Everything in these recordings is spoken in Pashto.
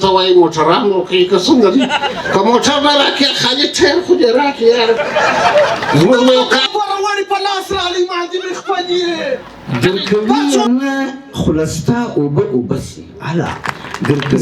زوای موټران وکړي که څنګه دي که موټر نه راکړې خالي ټایر خو دې راکړې یاره زموږ به یو کار وروړي په لاس راغلی مادي مې خپل یې درکوي نه خو ستا اوبه اوبه سي هله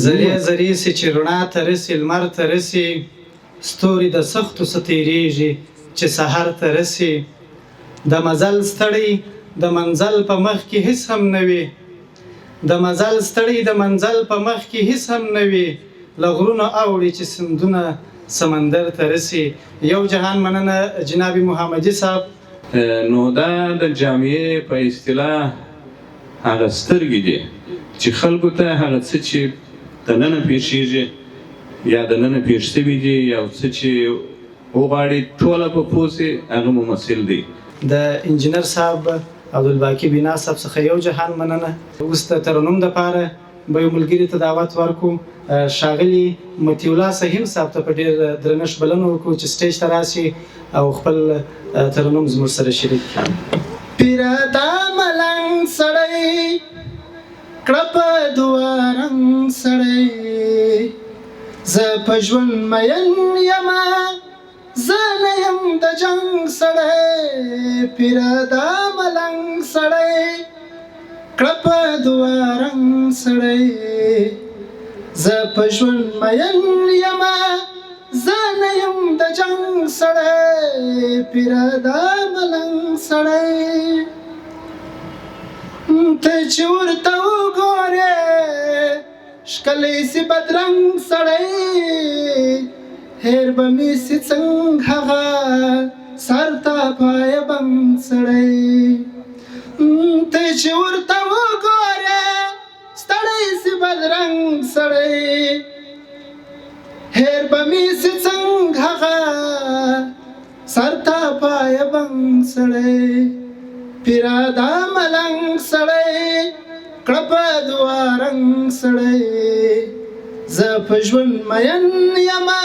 زرې زرې سي چې رڼا ته رسي لمر ته رسي ستوري د سختو څه تېرېږي چې سحر ته رسي د مزل ستړی د منزل په مخ کې هیڅ هم نه وي د مزل ستړی د منزل په مخ کې هیڅ هم نه وي له غرونو اوړي چې سندونه سمندر ته رسي یو جهان مننه جناب محمدي صاحب نو دا د جامعې په اصطلاح هغه سترګې دي چې خلکو ته هغه څه چې دننه پیښیږي یا دننه پیښ شوي دي یا څه چې وغواړي ټوله په پوه سي هغه ممثل دی د انجینر صاحب عبدالباقي بینا صاحب څخه یو جهان مننه اوس د ترنم دپاره به یو ملګري ته دعوت ورکړو ښاغلي مطیع الله سهیم صاحب ته په ډېر درنښت بلنه وکړو چې سټیج ته راشي او خپل ترنم زموږ سره شریک کړي پیره دا ملنګ سړی کړه په دوه رنګ سړی زه په ژوند مین یمه زه نه یم د جنګ سړی پیره دا ملنګ سړی کړه په دوه رنګ سړی زه په ژوند مین یمه زه نه یم د جنګ سړی پیره دا ملنګ سړی ته چې ورته وګورې ښکلی سي بدرنګ سړی هیر به مې سي څنګه هغه سر ته پایه بنګ سړی ته چې ورته وګورې ستړی سي بدرنګ سړی هیر به مې سي څنګه هغه سر ته پایه بنګ سړی پیره دا ملنګ سړی کړه په دوه رنګ سړی زه په ژوند مین یمه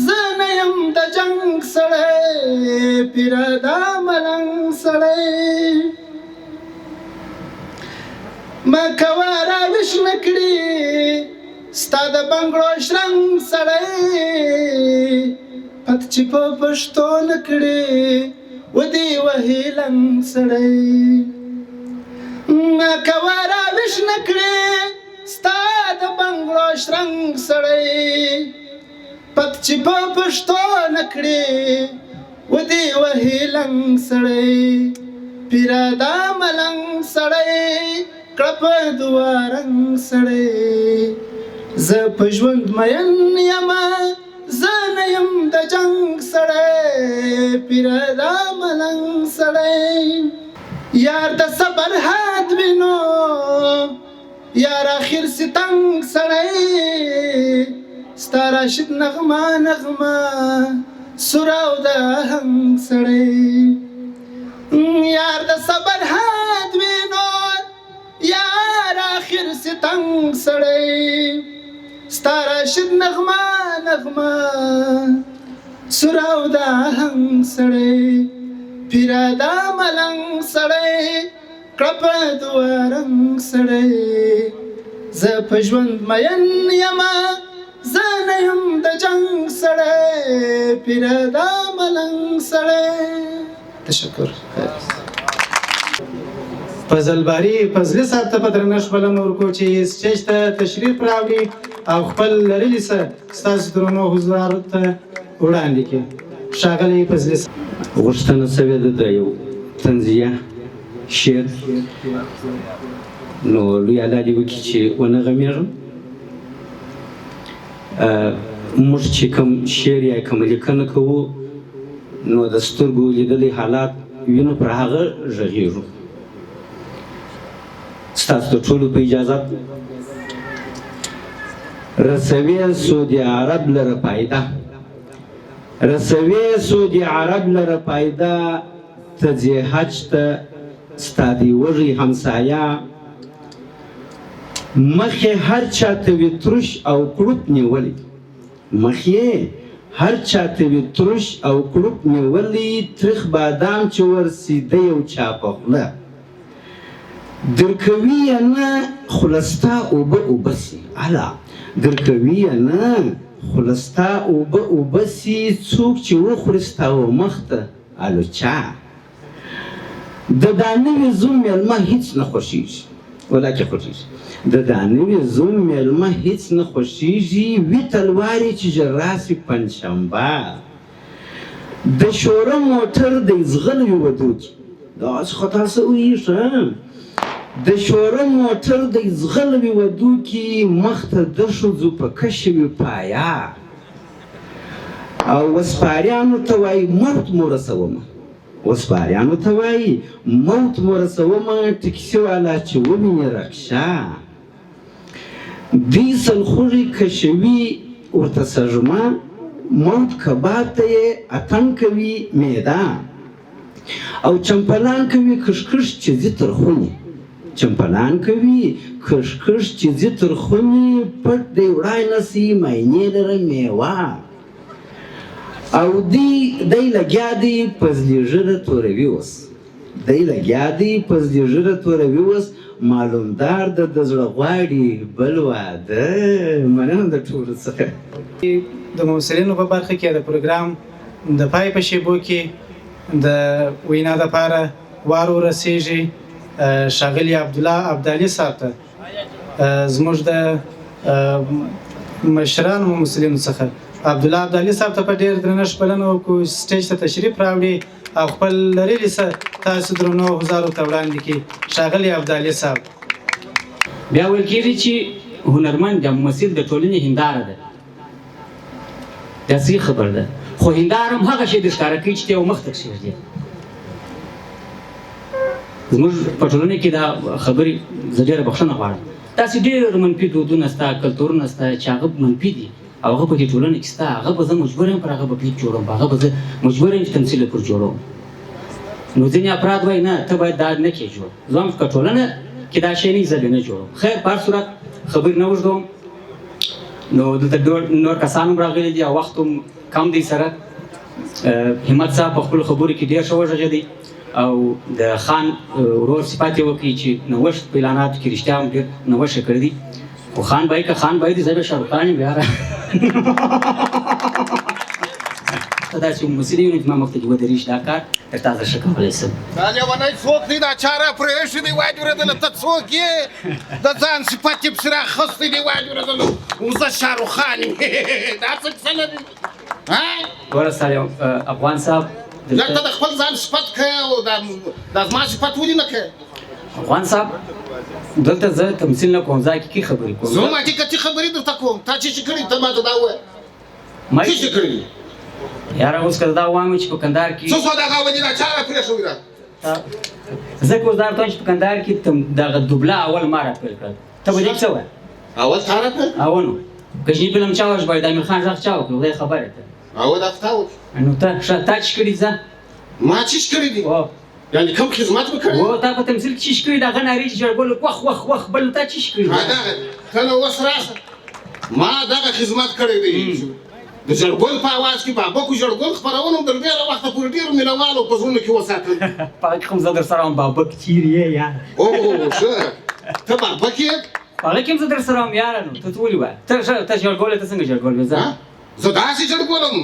زه نه یم د جنګ سړی پیره دا ملنګ سړی ما کوه راویښ نه کړي ستا د بنګړو شرنګ سړی پت چې په پښتو نه کړي ودې وهي لنګ سړی ما کوه راویښ نه کړي ستا د بنګړو شرنګ سړی پت چې په پښتو نه کړي ودې وهي لنګ سړی پیره دا ملنګ سړی کړه په دوه رنګ سړی زه په ژوند مین یمه زه نه یم د جنګ سړی پیره دا ملنګ سړی یار د صبر حد وینو یار اخر ستنګ سړی ستا راشد نغمه نغمه سور او د هنګ سړی یار د صبر حد وینو یار اخر ستنګ سړی ستا راشد نغمه نغمه سور او د هنګ سړی پیره دا ملنګ سړی کړه په دوه رنګ سړی زه په ژوند مین یمه زه نه یم د جنګ سړی پیره دا ملنګ سړی تشکر فضلباري فضلي صاحب ته په درنښت بلنه ورکړو چې سټیج ته تشریف راوړي او خپل لرلي څه ستاسو درنو حضور ته وړاندې کړي ښاغلی فضلي صاحب غوښتنه سوې ده د یو طنزیه شعر نو لوی الله دې وکړي چې ونه غمیږم موږ چې کوم شعر یا کوم لیکنه کوو نو د سترګو لیدلي حالات وینو پر هغه غږیږو ستاسو د ټولو په اجازت رسوي سعودي عرب لره پایده رسوي سعودي عرب لره پایده ته ځې حج ته ستا دې وږي همسایه مخې هر چاته وي ترش او کړوپ نیولی مخې هر چاته وي ترش او کړوپ نیولی ترخ بادام چې ورسي د یو چا په خوله درکوي یې نه خو له ستا اوبه سي الا درکوي یې نه خو له ستا اوبه سي څوک چې وخوري ستا و مخ ته الوچا د دا نوي زوم مېلمه هېڅ نه خوښېږي ولاکې خوښېږي د دا نوي زوم مېلمه هېڅ نه خوښېږي وي تلوارې چې ژر راسي پنجشنبه د شوره موټر دی ځغلی ودو کې داسې خطا سوي ښه د شوره موټر دی ځغلی ودو کې مخ ته د ښځو په کشه وي پایا او وسپاریانو ته وایي موت مو رسومه وسپاریانو ته وایي موت مو رسومه ټکسي والا چې وویني رکشه دوی سلخوږي کشوي ورته سږمه موت کباب ته یې اتڼ کوي معده او چمپلان کوي کشکش چې ځي تر خونې چمپلان کوي کشکش چې ځي تر خونې پټ دی وړای نه سي ماینې لره میوه او دی لګیا دی په زلیژره توروي اوس دی لګیا دی په زلیژره توروي اوس معلومدار د زړه غواړي بل واده مننه د ټولو څخه د ممثلینو په برخه کې د پروګرام د پای په شیبو کې د وینا دپاره وار ورسیږي ښاغلي عبدالله ابدالي صاحب ته زموږ د مشرانو ممثلینو څخه عبدالله ابدالي صاحب ته په ډېر درنښت بلنه وکړو سټیج ته تشریف راوړي او خپل لرلي څه تاسو درنو حضارو ته وړاندې کړي ښاغلي ابدالي صاحب بیا ویل کېږي چې هنرمند یا ممثل د ټولنې هنداره ده دا صحیح خبر ده خو هنداره هم هغه شی د ښکاره کوي چې ته یو مخ ته کښېږدي زموږ په ټولنه کې دا خبرې زه ډېره بخښنه غواړم داسې ډېر منفي دودونه شته کلتورونه شته چې هغه منفي دي او هغه په دې ټولنه کې شته هغه به زه مجبور یم پر هغه به کلیپ جوړوم هغه به زه مجبور یم چې تمثیل پر جوړوم نو ځینې افراد وایي نه ته باید دا نه کړې جوړ زه هم په ټولنه کې دا شی نه زه نه جوړوم خیر په هر صورت خبرې نه اوږدوم نو دلته نور کسان هم راغلي دي او وخت هم کم دی سره همت صاحب په خپلو خبرو کې ډېر ښه وغږېدی او د خان ورور صفات یې وکړي چې نوښت په اعلاناتو کې رښتیا هم ډېر نوښت یې کړی دی خو خان بای که خان بای دی زه به شاهرخ خان یم یاره ته داسې ممثل یې چې ما مخ ته کې ودرېږي دا کار در تازه ښه کولی شم دا لیونی څوک دی دا چاره پرېښې دی وایي اورېدله ته څوک یې د ځان صفت یې پسې راخستی دی وایي اورېدله زه شاهرخ خان یم دا څه کیسه نه دي ګوره سر افغان صاحب ته د خپل ځان صفت کوې او دا زما صفت ولې نه کوې افغان صاحب دلته زه تمثیل نه کوم ځای کې خبرې کوم زه هم حقیقتي خبرې درته کوم تا چې کړي ته ماته دا ووایه څه چې کړي یاره اوس که دا وایم چې په کندهار کې څه سوداګر ولې دا چاره پرېښوي دا زه که اوس دا ورته وایم چې په کندهار کې دغه دوبله اول ما راپیل کړل ته به دې څه وایې اول تا راپیل اول نو کشني فلم چا وژباړي د امیر خان غږ چا وکړ خدای خبره ته اول دا تا وکړي نو تا چې کړي ځه ما چې کړي دي یعنې کوم خدمت مې کړی و تا په تمثیل کې چې کړي دغه نارې چې جړګول وخ بل تا چې کړي ته نو اوس راشه ما دغه خدمت کړی دی د جړګول په اواز کې بابکو جړګول خپرونه تر ډېره وخته پورې ډېرو مینهوالو په زړونو کې وساتل په هغه کې هم زه در سره وم بابک چیرې یې یاره او ښه ته بابک یې په هغه کې هم زه در سره وم یاره نو ته ولې وایې ته جړګول ته څنګه جړګول وې ځه زه داسې جړګولم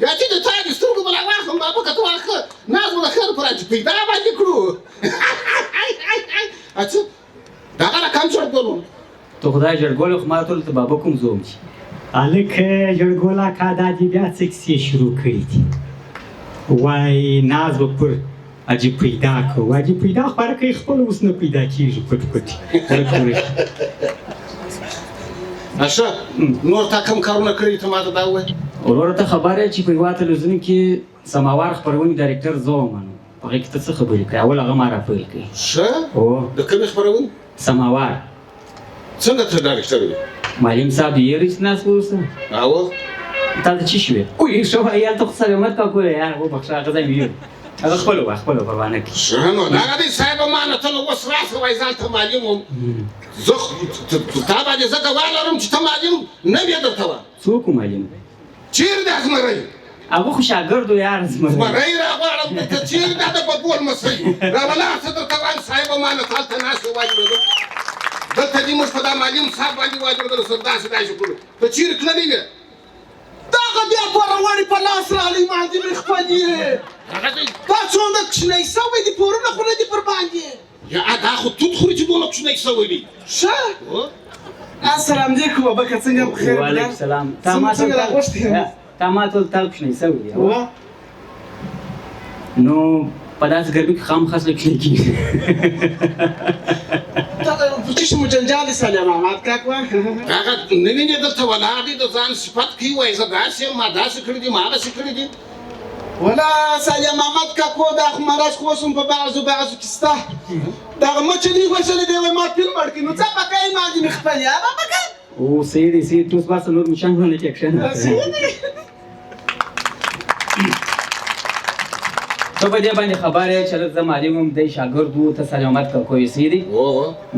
یا چې د تا د سترګو به راواخلم بابکه ته واخه ناز به د خیر په را چې پیدا باندې کړو څه دغه رقم جړګول ته خدای جړګول خو ما ته بابک هم زه وم چې هلکه جړګولا کا دا دې بیا څه کیسې شروع کړي دي وایي ناز به پر اجي پیدا کړو اجي پیدا خو هرکه خپل اوس نه پیدا کېږي پټ اشه نور تا کوم کارونه کړي ته ماته دا ووایه وروره ته خبره چې په یوه تلویزیون کې سماوار خپرونې ډایرکټر زه وم په هغې کې ته څه خبرې کوې اول هغه ما راپیل کړي ښه هو د کومې خپرونې سماوار څنګه ته ډایرکټر وې معلم صاحب یې چې ناست اوسه او تا ته څه شوې اوی ښه وایي هلته خو سلامت کاکو دی یاره وبخښه هغه ځای مې ویل هغه خپله وه خپله پروا نه کړي ښه نو دغه دی صاحبه ما نه ته نو اوس راشه وایي ځان ته معلم وم زه تا باندې زه ګواه لرم چې ته معلم نه وې درته وه څوک و معلم چیرې دی زمری هغه خو شاګرد و یار زمری زمری راغواړم ته چیرې دا د بدبول مسئ راولاړ شه درته وایم صاحب امانت هلته ناست یې واجبېدو دلته دې موږ په دا معلم صاحب باندې واجبېدلو سر داسې داسې کړو ته چیرې تللی وې دغه بیا پوروړي په لاس راغلی مهدي مې خپل یې دا څومره کوچنی سوی دي پورونه خو نه دي پر باندې یا دا خو توت خوري چې دونه کوچنی سوی دي ښه السلام علیکم بابکه څنګه بخیر وعلیکم السلام تا ما ته تا کوچنی سوی دی نو په داسې ګرمي کې خامخا زړه کوچنی کېږي په چشم مو جنجال دي سالم احمد کاکا هغه نه وینې دلته ولاړ دي د ځان صفت کوي وایي زه داسې یم ما داسې کړي دي ما هغسې کړي دي ولا سالم احمد کاکو دا خو مراج خو اوس هم په بعضو کې شته دغه مچلي وژلی دی وایي ما فیلم مړ کړي نو څه به کوې مهدي مې خپل یا به کوې او صحیح دی صحیح تو اوس باسه نور مشان نه کې اکشن ته په دې باندې خبر یې چې زه معلم وم دی شاګرد و ته سلامت کاکو یې صحیح دی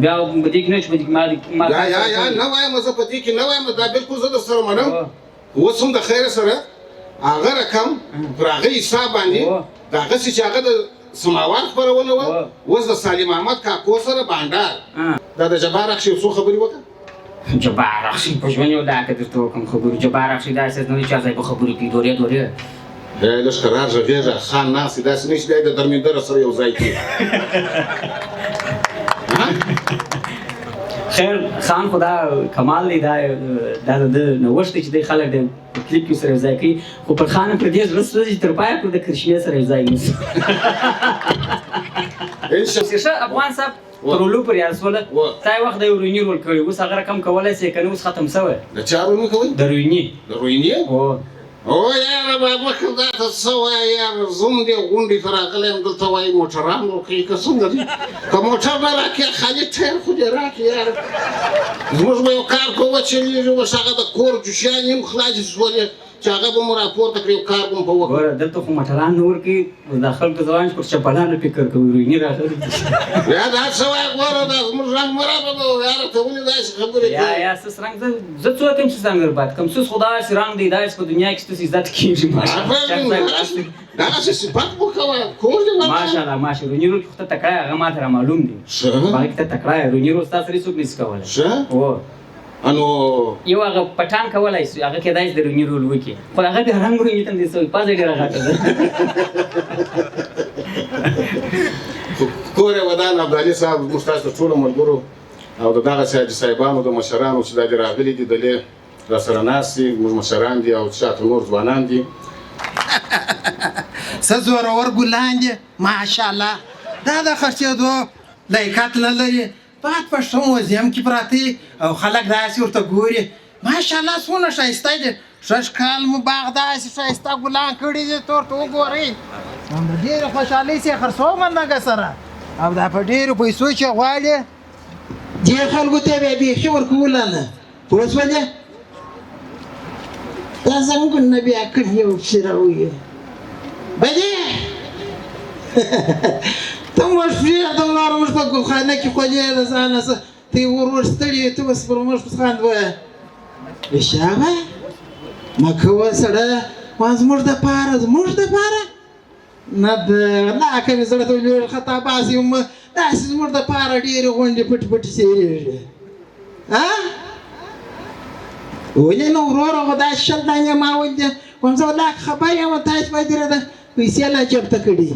بیا په دې کې نه چې په دې کې ما یا نه وایم زه په دې کې نه وایم دا بلکل زه درسره منم اوس هم د خیر سره هغه رقم پر هغه حساب باندې د هغسې چې هغه د سماوار خپرونه وه اوس د سالم احمد کاکو سره بانډار دا د جبار اخشي یو څو خبرې وکړه جبار اخشي په ژوند یو دا که درته وکړم خبرې جبار اخشي داسې نه دی چې ځای په خبرې کوي دورې لږ قرار غږېږه خان ناست دی داسې نه چې دی د درمندره سره یو ځای کړي خیر خان خو دا کمال دی دا د نوښت دی چې دی خلک د کلیپ کې سره یو ځای کوي خو پر خان پر دې زړه سوځي چې تر پایه پورې د کرشمې سره یو ځای نیسي ښه افغان صاحب رولو پر یاد سوله تا یې وخت د یو رویني رول کړی اوس هغه رقم کولی شي که نه اوس ختم شوی د چا رول کوئ د رویني د رویني او یاره بابکه دا ته څه وایې یاره زوم دې غونډې ته راغلی یم دلته وایي موټران ورکوي که څنګه دي که موټر نه راکړې خالي ټایر خو دې راکړې یاره زموږ به یو کار په وچلېږي اوس هغه د کور جوشیانې هم خلاصې شولې چې هغه به مو راپورته کړي یو کار به مو په وکړو ګوره دلته خو موټران نه ورکوي د خلکو ځوان پر چپلانو فکر کوي رویني راغلی یا دا څه وایې ګوره دا زموږ رنګ مرابه ده یاره ته ولې داسې خبرې کوې یا سس رنګ زه څوک یم چې ځان برباد کړم سس خو داسې رنګ دی داسې په دنیا کې ستاسې عزت کېږي دغسې صفت مو کوه کور دې ماشاءالله ماشاءالله رویني رول کې خو ته تکړه یې هغه ما ته رامعلوم دی هغه کې ته تکړه یې رویني رول ستا سره هېڅوک نشي کولی انو یو هغه پټان کولی شي هغه کېدای شي د رویني رول وکړي خو هغه بیا رنګ رویني ته نه دی شوی پازه ډېره غټه ده کور یې ودان ابدالي صاحب موږ تاسو ته ټولو ملګرو او د دغسې حاجي صاحبانو د مشرانو چې دا دې راغلي دي دلې راسره ناست دي زموږ مشران دي او شاته نور ځوانان دي څه زورور ګلان دي ماشاءالله دا د خرڅېدو لایقات نه لري بعد پښتو موزیم کې پراته او خلک داسې ورته ګوري ماشاءالله څونه ښایسته دي شش کال مو باغ داسې ښایسته ګلان کړي دي ته ورته وګورئ ډېرې خوشحالۍ سره خرڅوم همدغه سره او دا په ډېرو پیسو چې غواړي دې خلکو ته بیا بیخي ورکوله نه پوه شولې دا زموږ نه بیا کړي یو پسې راویې بدې ته موږ پرېږده ولاړو موږ په ګلخانه کې خولې د ځانه څه ته یې ور ستړي ته بس پر موږ پس خاند وایه رښتیا مه کوه سړی ما زموږ دپاره نه د ناکه مې زړه ته ولوېږي خطا باسي هم داسې زموږ دپاره ډېرې غونډې پټې پټې سېرېږي ولې نو وروره خو داسې شل دانې ما ولدې وایم زه ولاکه خبر یم تاسې باید ده پیسې لا جبته کړي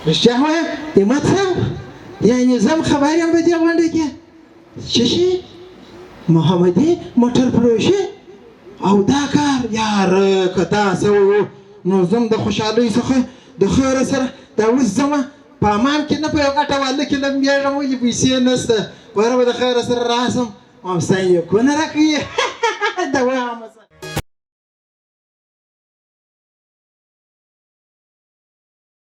رښتیا وایم د مطلب یعنې زه هم خبر یم په دې غونډه کې څه شي محمدي موټر فروشي او دا کار یاره که داسې و نو زم د خوشحالۍ څخه د خیره سره دا اوس ځمه په حمام کې نه په یو غټه واله کې لمبېږم ولې پیسې نشته وره به د خیره سره راسم او ستا یې کونه راکوي